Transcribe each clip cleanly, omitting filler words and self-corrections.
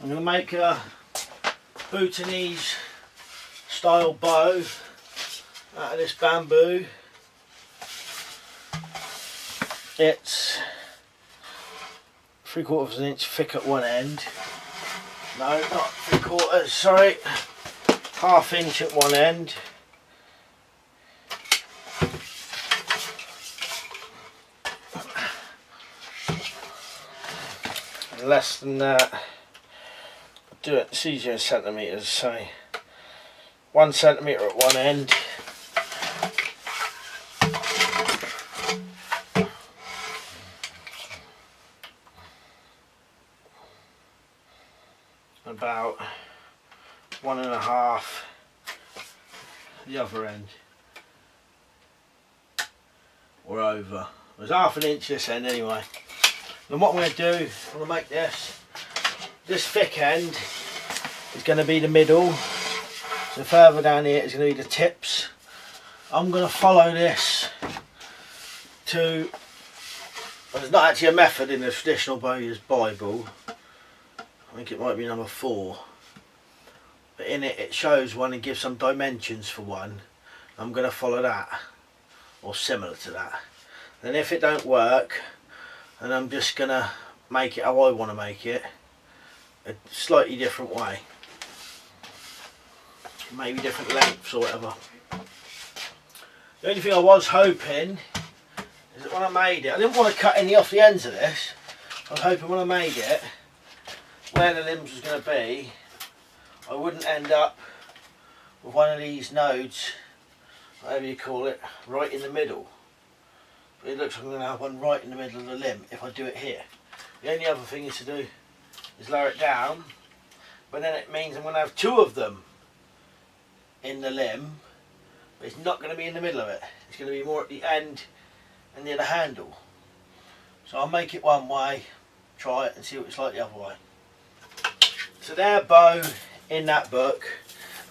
I'm going to make a Bhutanese style bow out of this bamboo. It's 3/4 of an inch thick at one end. No, not 3/4, sorry. 1/2 inch at one end. And less than that. Do it, it's easier in centimetres, so 1 centimetre at one end. About 1.5 the other end, or over. There's 1/2 inch this end anyway. And what I'm going to do, I'm going to make this thick end is going to be the middle, so further down here is going to be the tips. I'm going to follow this to, well, there's not actually a method in the traditional bowyer's Bible. I think it might be number 4, but in it shows one and gives some dimensions for one. I'm going to follow that, or similar to that. And if it don't work, then I'm just going to make it how I want to make it, a slightly different way, maybe different lengths or whatever. The only thing I was hoping is that when I made it, I didn't want to cut any off the ends of this. I was hoping when I made it, where the limbs was going to be, I wouldn't end up with one of these nodes, whatever you call it, right in the middle. But it looks like I'm going to have one right in the middle of the limb if I do it here. The only other thing is to do is lower it down, but then it means I'm going to have 2 of them in the limb, but it's not going to be in the middle of it. It's going to be more at the end and near the handle. So I'll make it one way, try it and see what it's like the other way. So their bow in that book,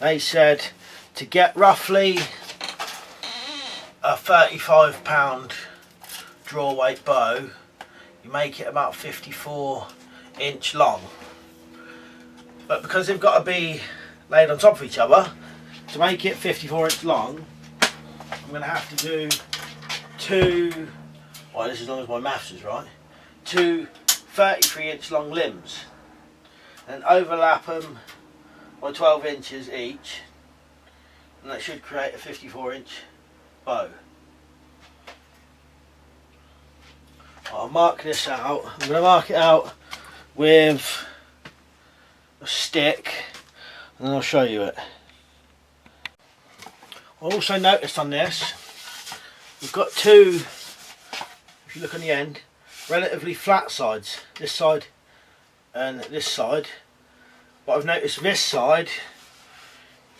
they said to get roughly a 35 pound draw weight bow, you make it about 54 inch long. But because they've got to be laid on top of each other, to make it 54 inch long, I'm going to have to do 2, well, this is as long as my maths is right, 2 33 inch long limbs, and overlap them by 12 inches each, and that should create a 54 inch bow. I'll mark this out. I'm going to mark it out with a stick and then I'll show you it. I also noticed on this, we've got 2, if you look on the end, relatively flat sides, this side and this side, but I've noticed this side,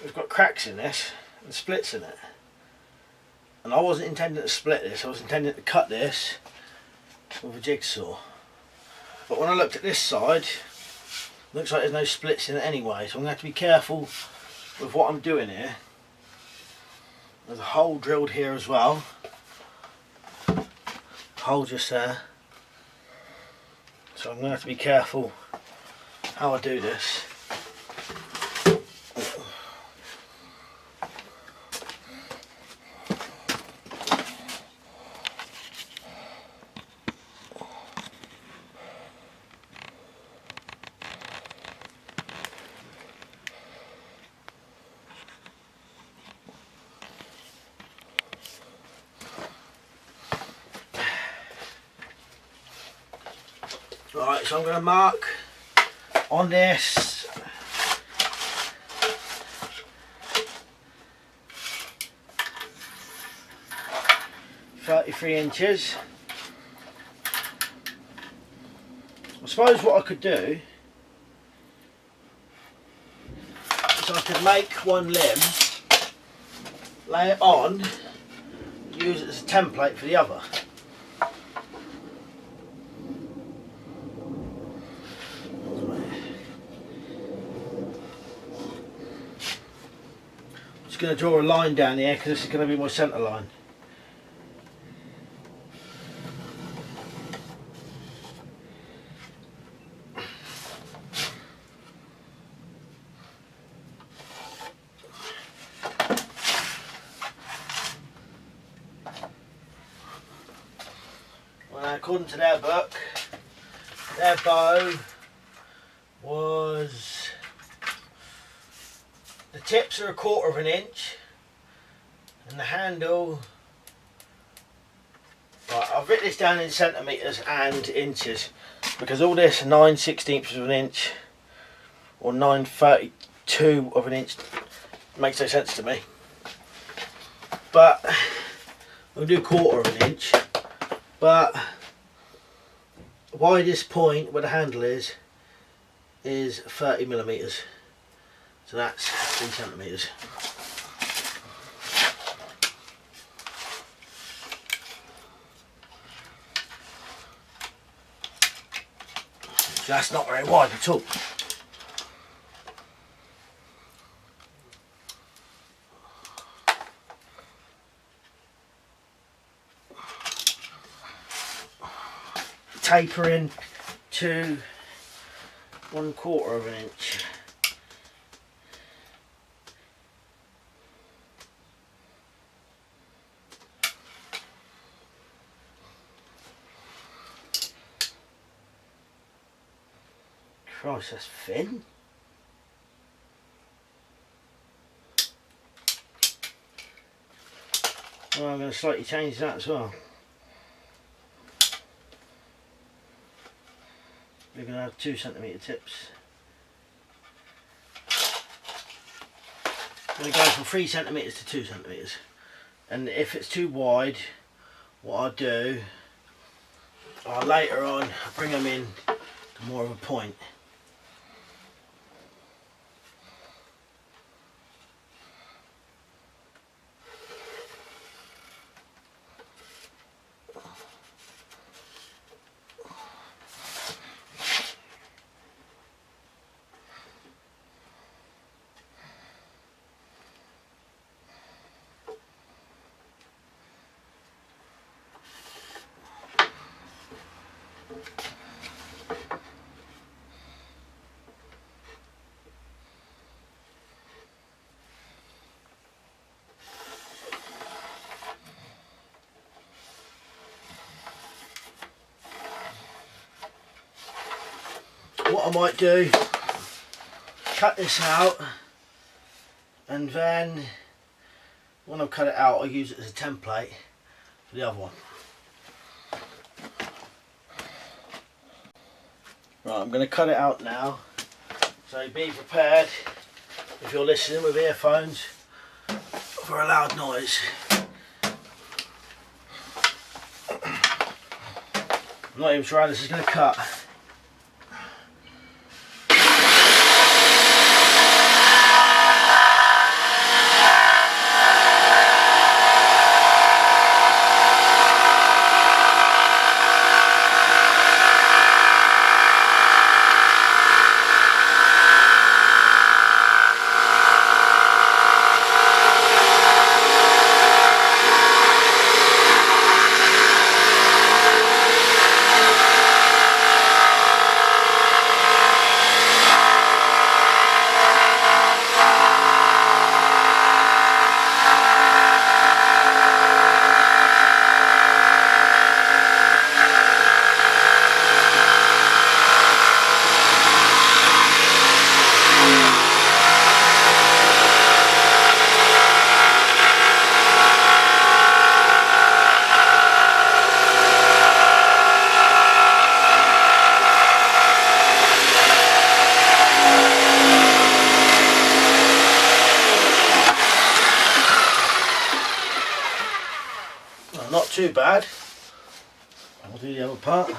we've got cracks in this and splits in it, and I wasn't intending to split this, I was intending to cut this with a jigsaw, but when I looked at this side, it looks like there's no splits in it anyway, so I'm going to have to be careful with what I'm doing here. There's a hole drilled here as well, hole just there, so I'm going to have to be careful how I do this. Right, so I'm going to mark on this 33 inches. I suppose what I could do is I could make one limb, lay it on, use it as a template for the other. Just going to draw a line down here because this is going to be my centre line. Well, according to their book, their bow was, the tips are 1/4 of an inch and the handle, right, I've written this down in centimetres and inches because all this 9/16 of an inch or 9/32 of an inch makes no sense to me, but we'll do 1/4 of an inch. But widest point where the handle is 30mm, so that's 3 centimetres. So that's not very wide at all. Tapering to 1/4 of an inch. Christ, that's thin. Well, I'm going to slightly change that as well. We're going to have 2cm tips. I'm going to go from 3cm to 2cm. And if it's too wide, what I'll do, I'll later on bring them in to more of a point. What I might do, cut this out, and then when I've cut it out I'll use it as a template for the other one. Right, I'm going to cut it out now, so be prepared if you're listening with earphones for a loud noise. I'm not even sure how this is going to cut. Not too bad. I'll do the other part.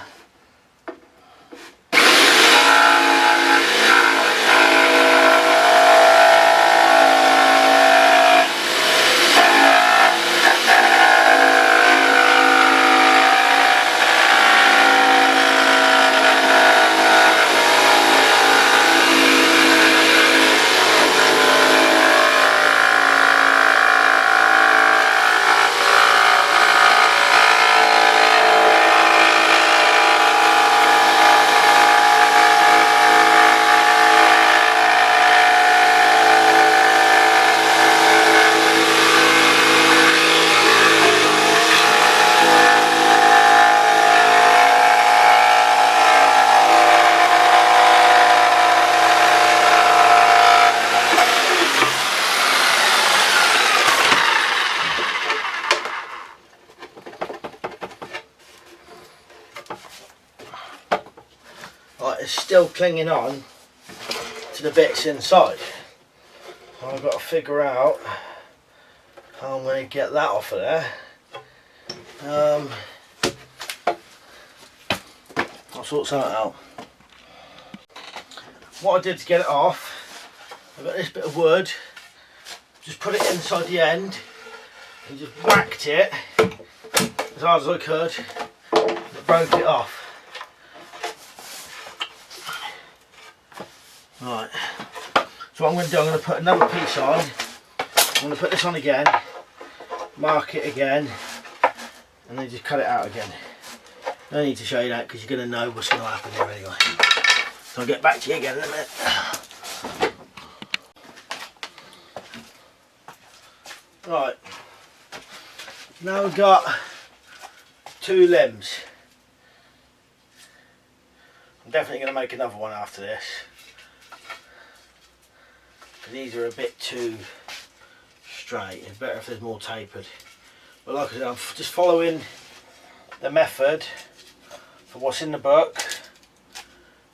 like, it's still clinging on to the bits inside. So I've got to figure out how I'm going to get that off of there. I'll sort something out. What I did to get it off, I've got this bit of wood, just put it inside the end and just whacked it as hard as I could and broke it off. Right, so what I'm going to do, I'm going to put another piece on. I'm going to put this on again, mark it again, and then just cut it out again. No need to show you that because you're going to know what's going to happen here anyway. So I'll get back to you again in a minute. Right, now we've got 2 limbs. I'm definitely going to make another one after this. These are a bit too straight. It's better if there's more tapered. But like I said, I'm just following the method for what's in the book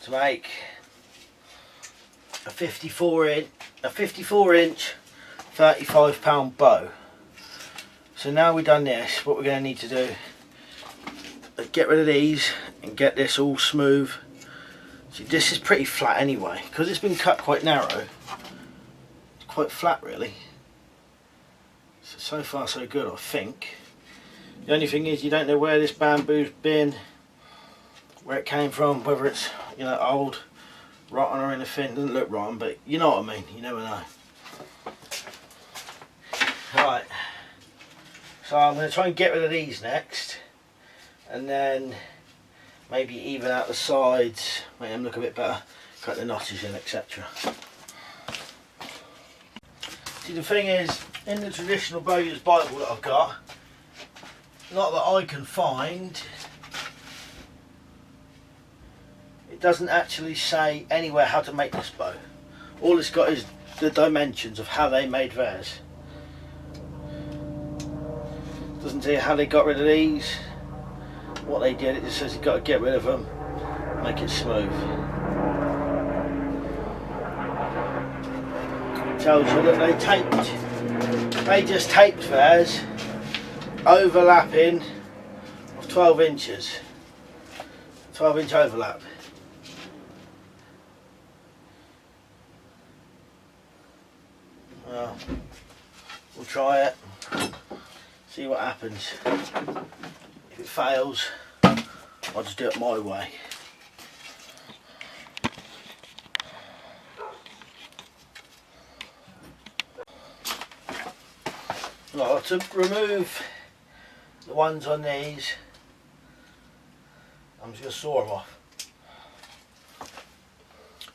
to make a 54 inch 35 pound bow. So now we've done this, what we're going to need to do is get rid of these and get this all smooth. See, this is pretty flat anyway because it's been cut quite narrow. Quite flat really. So far so good, I think. The only thing is you don't know where this bamboo's been, where it came from, whether it's, you know, old, rotten or anything. It doesn't look rotten, but you know what I mean, you never know. Right, so I'm going to try and get rid of these next, and then maybe even out the sides, make them look a bit better, cut the notches in, etc. See, the thing is, in the traditional bowyer's Bible that I've got, not that I can find, it doesn't actually say anywhere how to make this bow. All it's got is the dimensions of how they made theirs. Doesn't tell you how they got rid of these, what they did. It just says you've got to get rid of them, make it smooth. Tells you that they just taped theirs overlapping of 12 inches, 12-inch overlap. Well, we'll try it, see what happens. If it fails, I'll just do it my way. Right, to remove the ones on these, I'm just going to saw them off.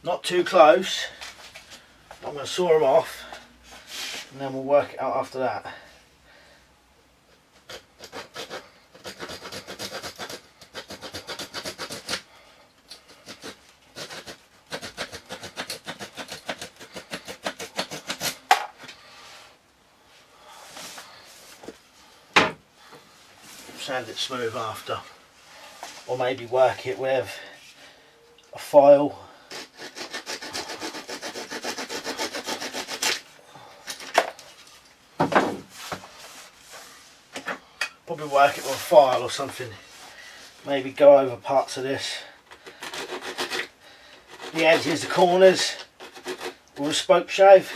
Not too close. I'm going to saw them off and then we'll work it out after that. Sand it smooth after, or maybe work it with a file. Probably work it with a file or something. Maybe go over parts of this, the edges, the corners, with a spoke shave.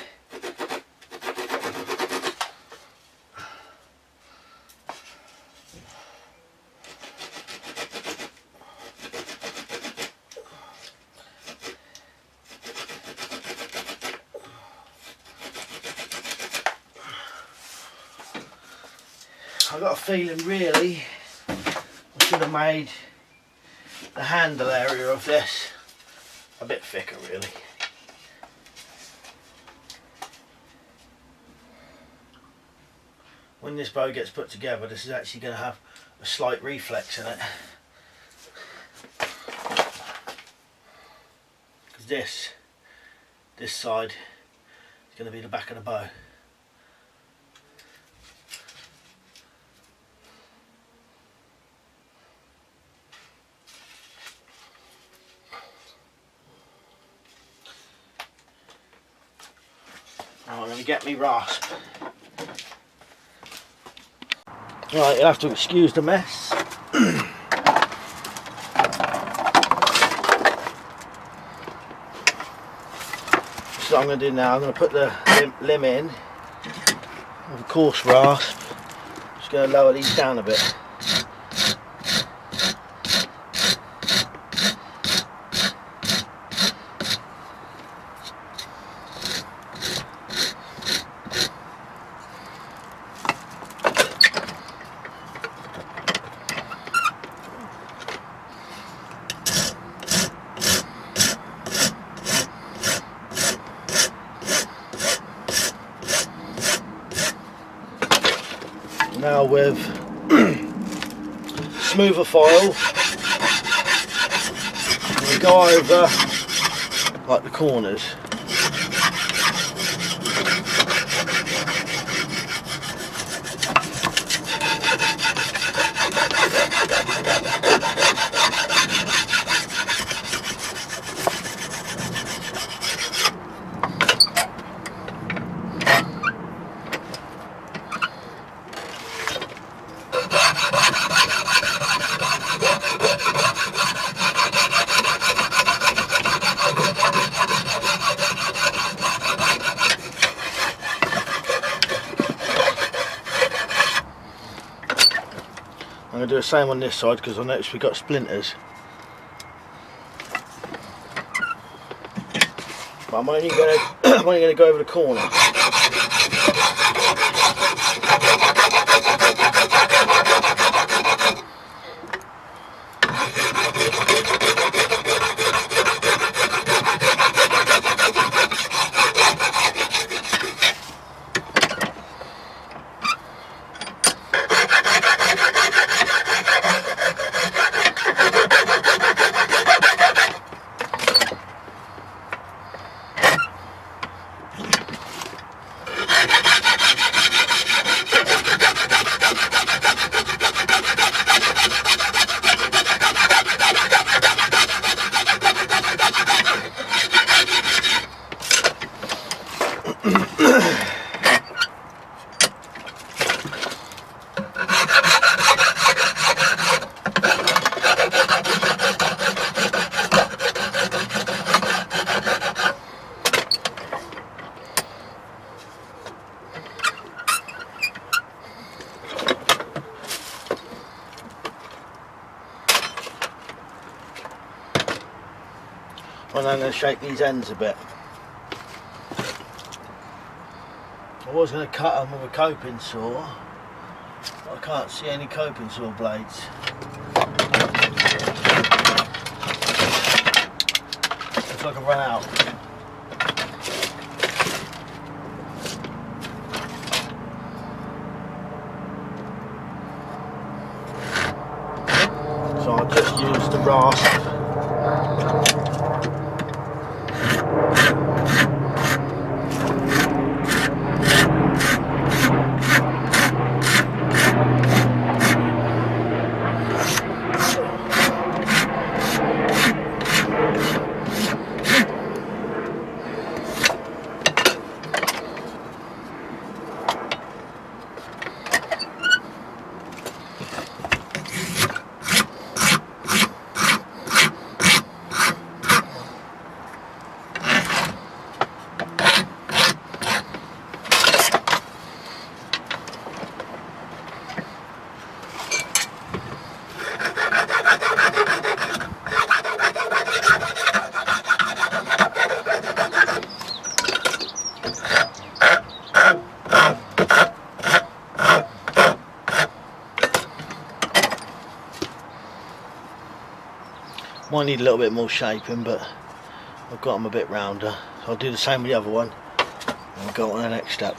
I've got a feeling really I should have made the handle area of this a bit thicker really. When this bow gets put together, this is actually going to have a slight reflex in it. Because this side is going to be the back of the bow. me get me rasp. Right, you'll have to excuse the mess. So what I'm going to do now, I'm going to put the limb in with a coarse rasp. Just going to lower these down a bit. Now with smoother foil, we go over like the corners. I'm going to do the same on this side because I noticed we've got splinters. But I'm only going to go over the corner. And I'm going to shape these ends a bit. I was going to cut them with a coping saw, but I can't see any coping saw blades. Looks like I've run out. So I'll just use the rasp. Might need a little bit more shaping, but I've got them a bit rounder. So I'll do the same with the other one and go on to the next step.